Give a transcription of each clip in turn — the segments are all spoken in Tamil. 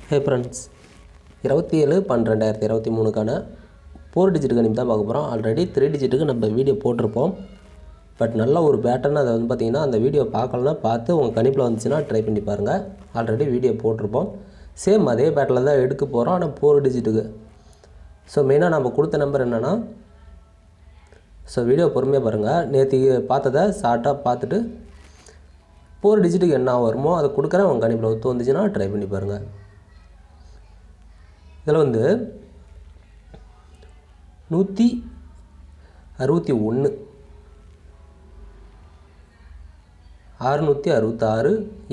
ஹே ஃப்ரெண்ட்ஸ், 27/12/2023க்கான 4 டிஜிட் கணிப்பு தான் பார்க்க போகிறோம். ஆல்ரெடி 3 டிஜிட்டுக்கு நம்ம வீடியோ போட்டிருப்போம். பட் நல்ல ஒரு பேட்டர்ன். அதை பார்த்திங்கன்னா அந்த வீடியோ பார்க்கலன்னா பார்த்து உங்கள் கணிப்பில் வந்துச்சுன்னா ட்ரை பண்ணி பாருங்கள். ஆல்ரெடி வீடியோ போட்டிருப்போம். சேம் அதே பேட்டரில் தான் எடுக்க போகிறோம், ஆனால் 4 டிஜிட்டுக்கு. ஸோ மெயினாக நம்ம கொடுத்த நம்பர் என்னென்னா, வீடியோ பொறுமையாக பாருங்கள். நேற்று பார்த்ததை ஷார்ட்டாக பார்த்துட்டு 4 டிஜிட்டுக்கு என்ன வருமோ அதை கொடுக்குறேன். உங்கள் கணிப்பில் ஒத்து வந்துச்சுன்னா ட்ரை பண்ணி பாருங்கள். இதில் 161, 666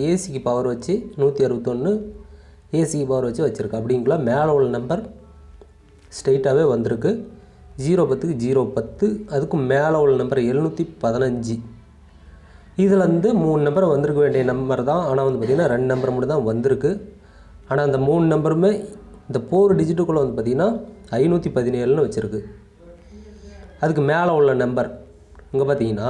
ஏசிக்கு பவர் வச்சு 161 ஏசிக்கு பவர் வச்சு வச்சுருக்கு. அப்படிங்களா மேலே உள்ள நம்பர் ஸ்ட்ரெயிட்டாகவே வந்திருக்கு. 010க்கு 010, அதுக்கும் மேலே உள்ள நம்பர் 715. இதில் 3 நம்பர் வந்திருக்க வேண்டிய நம்பர் தான். ஆனால் பார்த்திங்கன்னா 2 நம்பர் மட்டும் தான் வந்திருக்கு. ஆனால் அந்த 3 நம்பருமே இந்த 4 டிஜிட்டுக்குள்ளே பார்த்திங்கன்னா 517ன்னு வச்சுருக்கு. அதுக்கு மேலே உள்ள நம்பர் இங்கே பார்த்திங்கன்னா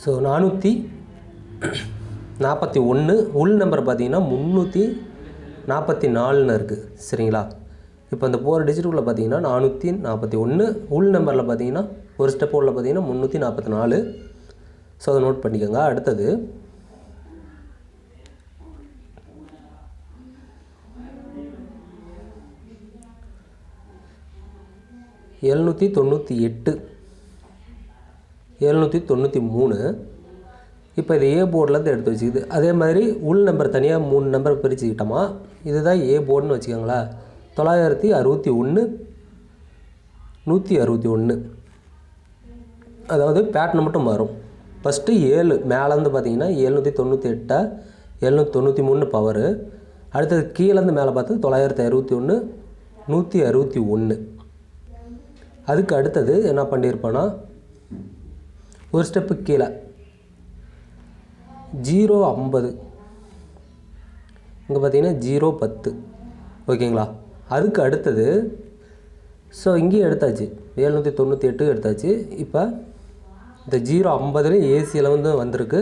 441. உள் நம்பர் பார்த்திங்கன்னா 344ன்னு இருக்குது. சரிங்களா? இப்போ இந்த 4 டிஜிட்டுக்குள்ளே பார்த்திங்கன்னா 441, உள் நம்பரில் பார்த்திங்கன்னா ஒரு ஸ்டெப் உள்ள பார்த்திங்கன்னா 344. ஸோ அதை நோட் பண்ணிக்கோங்க. அடுத்தது 798, 793. இப்போ இது ஏ போர்டிலேருந்து எடுத்து வச்சுக்குது. அதே மாதிரி உள் நம்பர் தனியாக 3 நம்பர் பிரிச்சுக்கிட்டோமா, இதுதான் ஏ போர்டுன்னு வச்சுக்கோங்களேன். 961, 161. அதாவது பேட்டர்ன் மட்டும் மாறும். ஃபஸ்ட்டு 7 மேலேருந்து பார்த்தீங்கன்னா 798, 793 பவரு. அடுத்தது கீழேருந்து மேலே பார்த்து 961, 161. அதுக்கு அடுத்தது என்ன பண்ணியிருப்போன்னா, ஒரு ஸ்டெப்பு கீழே 050, இங்கே பார்த்தீங்கன்னா 010. ஓகேங்களா? அதுக்கு அடுத்தது ஸோ இங்கேயும் எடுத்தாச்சு, 798 எடுத்தாச்சு. இப்போ இந்த 050 ஏசியில் வந்திருக்கு.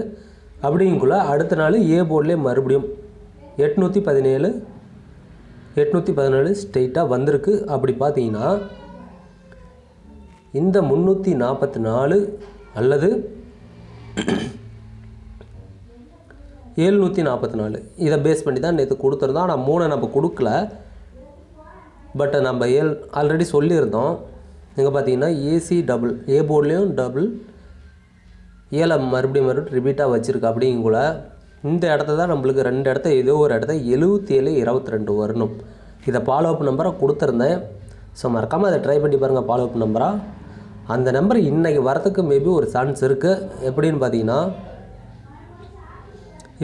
அப்படிங்குள்ள அடுத்த நாள் ஏ போர்ட்லேயே மறுபடியும் 817 ஸ்ட்ரெயிட்டாக வந்திருக்கு. அப்படி பார்த்தீங்கன்னா இந்த 344 அல்லது 744 இதை பேஸ் பண்ணி தான் நேற்று கொடுத்துருந்தோம். ஆனால் 3 நம்ம கொடுக்கல. பட் நம்ம ஆல்ரெடி சொல்லியிருந்தோம். இங்கே பார்த்தீங்கன்னா ஏசி டபுள், ஏ போர்ட்லேயும் டபுள், ஏழை மறுபடியும் ரிப்பீட்டாக வச்சுருக்கு. அப்படிங்குள்ள இந்த இடத்த தான் நம்மளுக்கு 2 இடத்த ஏதோ ஒரு இடத்த 77, 22 வரணும். இதை ஃபாலோ அப் நம்பராக கொடுத்துருந்தேன். ஸோ மறக்காமல் அதை ட்ரை பண்ணி பாருங்கள். ஃபாலோ அப் நம்பராக அந்த நம்பர் இன்றைக்கி வரத்துக்கு மேபி ஒரு சான்ஸ் இருக்குது. எப்படின்னு பார்த்தீங்கன்னா,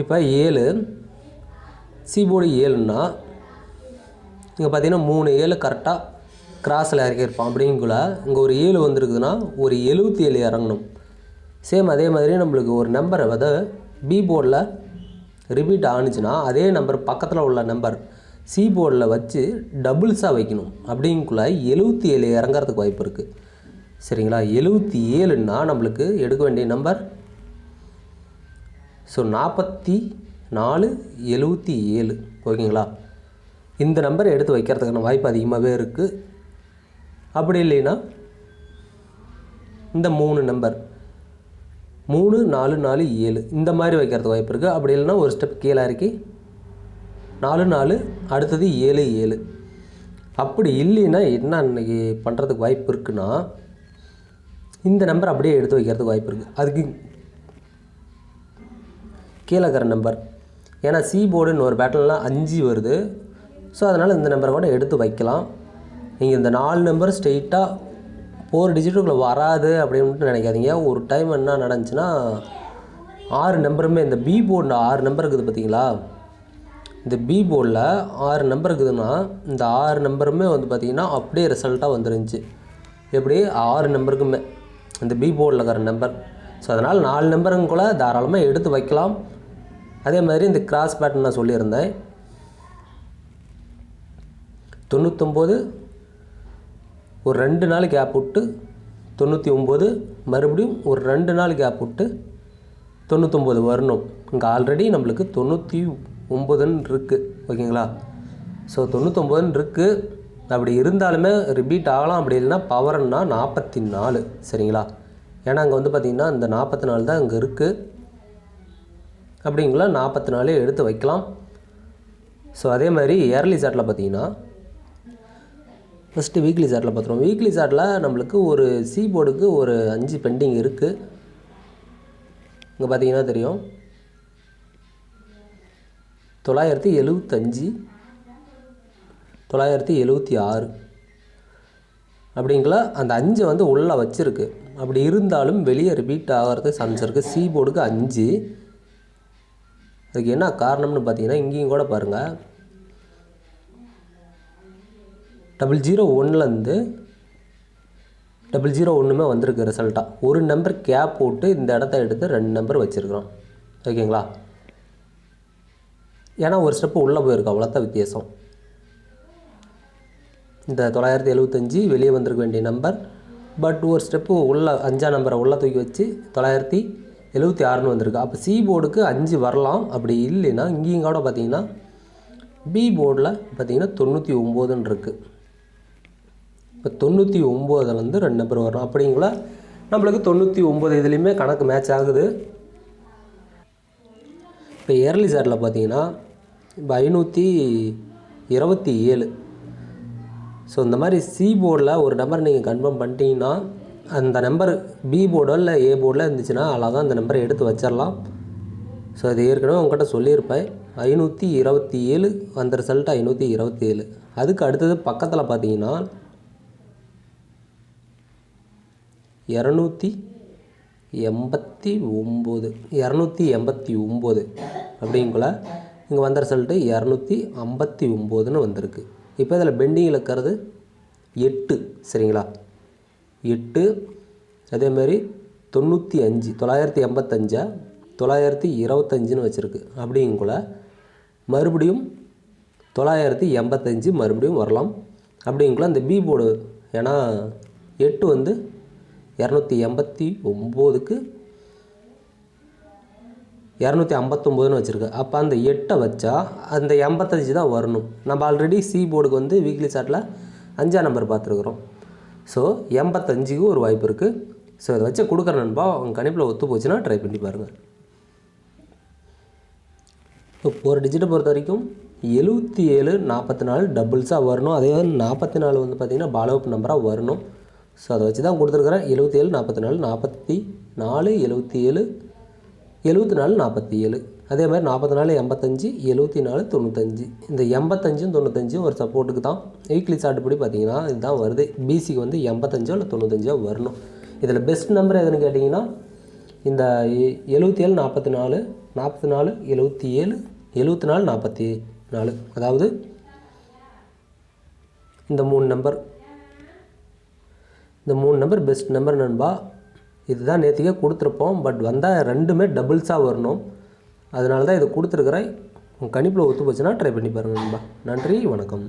இப்போ 7 சி போர்டு 7ன்னா இங்கே பார்த்தீங்கன்னா 3 7 கரெக்டாக கிராஸில் இறக்கியிருப்பான். அப்படிங்குள்ள இங்கே ஒரு 7 வந்துருக்குதுன்னா ஒரு 77 இறங்கணும். சேம் அதே மாதிரி நம்மளுக்கு ஒரு நம்பரை பி போர்டில் ரிப்பீட் ஆணுச்சுன்னா அதே நம்பர் பக்கத்தில் உள்ள நம்பர் சி போர்டில் வச்சு டபுள்ஸாக வைக்கணும். அப்படிங்குள்ள 77 இறங்கிறதுக்கு வாய்ப்பு இருக்குது. சரிங்களா? 77ன்னா நம்மளுக்கு எடுக்க வேண்டிய நம்பர் ஸோ 44, 77. ஓகேங்களா? இந்த நம்பரை எடுத்து வைக்கிறதுக்கான வாய்ப்பு அதிகமாகவே இருக்குது. அப்படி இல்லைன்னா இந்த 3 நம்பர் 3, 4, 4, 7 இந்த மாதிரி வைக்கிறதுக்கு வாய்ப்பு இருக்குது. அப்படி இல்லைன்னா ஒரு ஸ்டெப் கீழே இறக்கி 4, 4 அடுத்தது 7, 7. அப்படி இல்லைன்னா என்ன இன்றைக்கி பண்ணுறதுக்கு வாய்ப்பு இருக்குன்னா, இந்த நம்பர் அப்படியே எடுத்து வைக்கிறதுக்கு வாய்ப்பு இருக்குது. அதுக்கு கீழே இருக்கிற நம்பர், ஏன்னா சி போர்டுன்னு ஒரு பேட்டர்லாம் 5 வருது. ஸோ அதனால் இந்த நம்பரை கூட எடுத்து வைக்கலாம். நீங்கள் இந்த 4 நம்பர் ஸ்ட்ரெயிட்டாக 4 டிஜிட்டுக்குள்ளே வராது அப்படின்னு நினைக்காதீங்க. ஒரு டைம் என்ன நடந்துச்சுன்னா, 6 நம்பருமே இந்த பி போர்டில் 6 நம்பர் இருக்குது பார்த்தீங்களா? இந்த பி போர்டில் 6 நம்பர் இருக்குதுன்னா இந்த 6 நம்பருமே பார்த்திங்கன்னா அப்படியே ரிசல்ட்டாக வந்துருந்துச்சு. எப்படி 6 நம்பருக்குமே இந்த பி போர்டில் இருக்கிற நம்பர். ஸோ அதனால் 4 நம்பருக்குள்ளே தாராளமாக எடுத்து வைக்கலாம். அதே மாதிரி இந்த கிராஸ் பேட்டர்ன் நான் சொல்லியிருந்தேன். 99 ஒரு 2 நாள் கேப் விட்டு 99, மறுபடியும் ஒரு 2 நாள் கேப் விட்டு 99 வரணும். இங்கே ஆல்ரெடி நம்மளுக்கு 99ன்னு இருக்குது. ஓகேங்களா? ஸோ 99ன்னு இருக்குது. அப்படி இருந்தாலுமே ரிப்பீட் ஆகலாம். அப்படி இல்லைன்னா பவர்னா 44. சரிங்களா? ஏன்னா அங்கே வந்து பார்த்திங்கன்னா இந்த 44 தான் இங்கே இருக்குது. அப்படிங்களா 44 எடுத்து வைக்கலாம். ஸோ அதே மாதிரி இயர்லி சார்ட்டில் பார்த்தீங்கன்னா ஃபஸ்ட்டு வீக்லி சார்ட்டில் பார்த்துருவோம். வீக்லி சார்ட்டில் நம்மளுக்கு ஒரு சி போர்டுக்கு ஒரு 5 பெண்டிங் இருக்குது. இங்கே பார்த்தீங்கன்னா தெரியும் 975, 976 அப்படிங்களா அந்த 5 வந்து உள்ளே வச்சுருக்கு. அப்படி இருந்தாலும் வெளியே ரிப்பீட் ஆகிறது சான்ஸ் இருக்குது. சி போர்டுக்கு 5. அதுக்கு என்ன காரணம்னு பார்த்தீங்கன்னா இங்கேயும் கூட பாருங்கள் 001லேருந்து 001மே வந்திருக்கு ரிசல்ட்டாக. ஒரு நம்பர் கேப் போட்டு இந்த இடத்த எடுத்து 2 நம்பர் வச்சுருக்கிறோம். ஓகேங்களா? ஏன்னா ஒரு ஸ்டெப்பு உள்ளே போயிருக்கு, அவ்வளோதான் வித்தியாசம். இந்த 975 வெளியே வந்திருக்க வேண்டிய நம்பர், பட் ஒரு ஸ்டெப்பு உள்ள 5ஆம் நம்பரை உள்ளே தூக்கி வச்சு 976ன்னு வந்திருக்கு. அப்போ சி போர்டுக்கு 5 வரலாம். அப்படி இல்லைன்னா இங்கேயும் கூட பார்த்தீங்கன்னா பி போர்டில் பார்த்தீங்கன்னா 99ன்னு இருக்குது. இப்போ 99லேருந்து 2 நம்பர் வரும். அப்படிங்களா நம்மளுக்கு 99 இதுலேயுமே கணக்கு மேட்ச் ஆகுது. இப்போ இயர்லி சார்ட்டில் பார்த்தீங்கன்னா இப்போ 527. ஸோ இந்த மாதிரி சி போர்டில் ஒரு நம்பர் நீங்கள் கன்ஃபார்ம் பண்ணிட்டீங்கன்னா அந்த நம்பர் பி போர்டோ இல்லை ஏ போர்டில் இருந்துச்சுன்னா அழகாக அந்த நம்பரை எடுத்து வச்சிடலாம். ஸோ அது ஏற்கனவே உங்கள்கிட்ட சொல்லியிருப்பேன். 527 அந்த ரிசல்ட்டு 527. அதுக்கு அடுத்தது பக்கத்தில் பார்த்தீங்கன்னா 289 அப்படிங்குள்ள இங்கே வந்த ரிசல்ட்டு 259ன்னு வந்திருக்கு. இப்போ இதில் பெண்டிங்கில் இருக்கிறது 8. சரிங்களா? 8. அதேமாதிரி 95, 985 925ன்னு வச்சுருக்கு. அப்படிங்குள்ள மறுபடியும் 985 மறுபடியும் வரலாம். அப்படிங்குள்ள அந்த பி போர்டு ஏன்னா 8 வந்து 289க்கு 259ன்னு வச்சுருக்கு. அப்போ அந்த 8 வச்சா அந்த 85 தான் வரணும். நம்ம ஆல்ரெடி சி போர்டுக்கு வந்து வீக்லி சார்ட்டில் 5ஆம் நம்பர் பார்த்துருக்குறோம். ஸோ 85க்கு ஒரு வாய்ப்பு இருக்குது. ஸோ இதை வச்சு கொடுக்குற நண்பா உங்கள் கணிப்பில் ஒத்து போச்சுன்னா ட்ரை பண்ணி பாருங்கள். இப்போ ஒரு டிஜிட்டை பொறுத்த வரைக்கும் 77 44 டபுள்ஸாக வரணும். அதே 44 வந்து பார்த்திங்கன்னா பாலோப் நம்பராக வரணும். ஸோ அதை வச்சு தான் கொடுத்துருக்குறேன். 77 44 44 77 74 47. அதே மாதிரி 44 85 74 95. இந்த 85 95 ஒரு சப்போர்ட்டுக்கு தான். வீக்லி சார்ட் படி பார்த்தீங்கன்னா இதுதான் வருது. பிசிக்கு வந்து 85 இல்லை 95 வரணும். இதில் பெஸ்ட் நம்பர் எதுன்னு கேட்டிங்கன்னா இந்த 77 44 44 77 74 44. அதாவது இந்த 3 நம்பர் பெஸ்ட் நம்பர் நண்பா. இதுதான் நேற்றுக்கே கொடுத்துருப்போம். பட் வந்தால் 2மே டபுள்ஸாக வரணும். அதனால தான் இதை கொடுத்துருக்குறேன். உங்கள் கணிப்பில் ஒத்து போச்சுன்னா ட்ரை பண்ணி பாருங்கள் நண்பா. நன்றி, வணக்கம்.